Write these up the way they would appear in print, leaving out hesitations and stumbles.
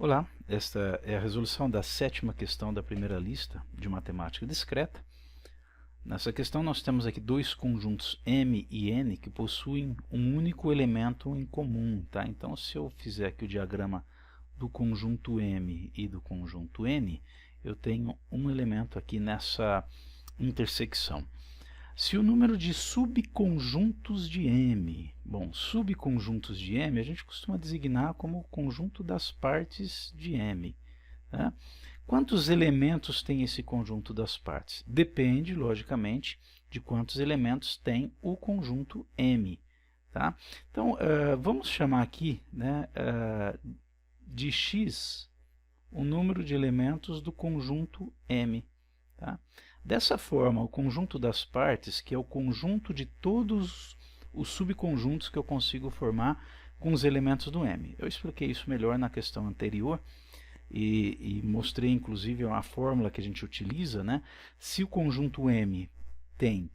Olá, esta é a resolução da sétima questão da primeira lista de matemática discreta. Nessa questão nós temos aqui dois conjuntos M e N que possuem um único elemento em comum, tá? Então, se eu fizer aqui o diagrama do conjunto M e do conjunto N, eu tenho um elemento aqui nessa intersecção. Se o número de subconjuntos de M, bom, subconjuntos de M a gente costuma designar como o conjunto das partes de M, né? Quantos elementos tem esse conjunto das partes? Depende, logicamente, de quantos elementos tem o conjunto M, tá? Então, vamos chamar aqui, né, de X o número de elementos do conjunto M, tá? Dessa forma, o conjunto das partes, que é o conjunto de todos os subconjuntos que eu consigo formar com os elementos do M. Eu expliquei isso melhor na questão anterior e mostrei inclusive uma fórmula que a gente utiliza, né? Se o conjunto M tem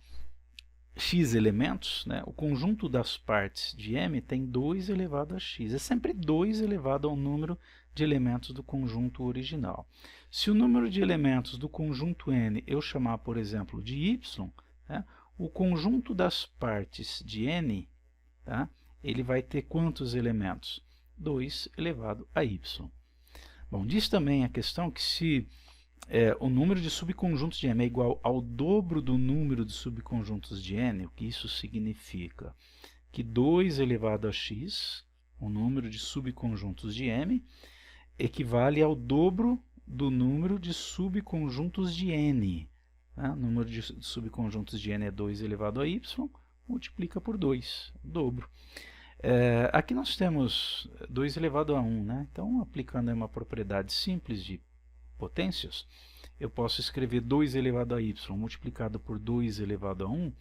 x elementos, né, o conjunto das partes de M tem 2 elevado a x. É sempre 2 elevado ao número de elementos do conjunto original. Se o número de elementos do conjunto N eu chamar, por exemplo, de y, né, o conjunto das partes de N, tá, ele vai ter quantos elementos? 2 elevado a y. Bom, diz também a questão que se o número de subconjuntos de M é igual ao dobro do número de subconjuntos de N, o que isso significa? Que 2 elevado a x, o número de subconjuntos de M, equivale ao dobro do número de subconjuntos de N. Né? O número de subconjuntos de N é 2 elevado a y, multiplica por 2, o dobro. Aqui nós temos 2 elevado a 1, né? Então, aplicando uma propriedade simples de potências, eu posso escrever 2 elevado a y multiplicado por 2 elevado a 1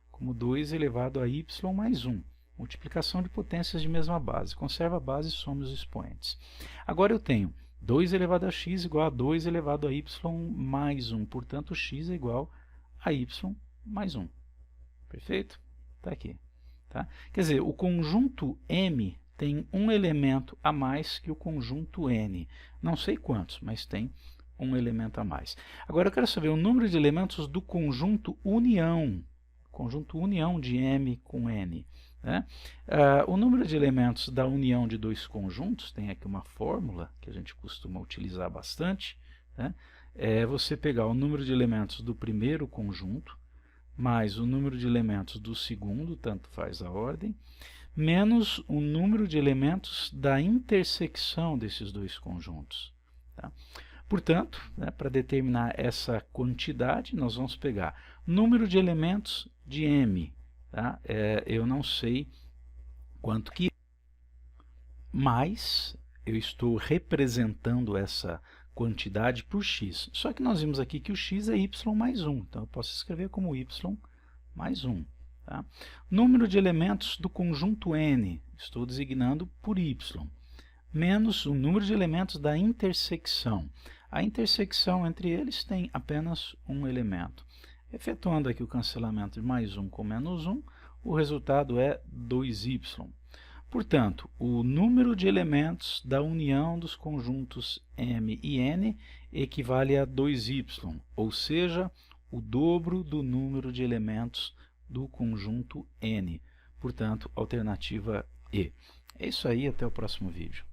como 2 elevado a y mais 1. Multiplicação de potências de mesma base. Conserva a base e some os expoentes. Agora eu tenho 2 elevado a x igual a 2 elevado a y mais 1. Portanto, x é igual a y mais 1. Perfeito? Está aqui. Tá? Quer dizer, o conjunto M tem um elemento a mais que o conjunto N. Não sei quantos, mas tem um elemento a mais. Agora eu quero saber o número de elementos do conjunto união de M com N. Né? O número de elementos da união de dois conjuntos, tem aqui uma fórmula que a gente costuma utilizar bastante, né? É você pegar o número de elementos do primeiro conjunto, mais o número de elementos do segundo, tanto faz a ordem, menos o número de elementos da intersecção desses dois conjuntos. Tá? Portanto, né, para determinar essa quantidade, nós vamos pegar número de elementos de M. Tá? Eu não sei quanto que é, mas eu estou representando essa quantidade por x. Só que nós vimos aqui que o x é y mais 1. Então, eu posso escrever como y mais 1. Tá? Número de elementos do conjunto N, estou designando por y, menos o número de elementos da intersecção. A intersecção entre eles tem apenas um elemento. Efetuando aqui o cancelamento de mais 1 com menos 1, o resultado é 2y. Portanto, o número de elementos da união dos conjuntos M e N equivale a 2y, ou seja, o dobro do número de elementos do conjunto N. Portanto, alternativa E. É isso aí, até o próximo vídeo.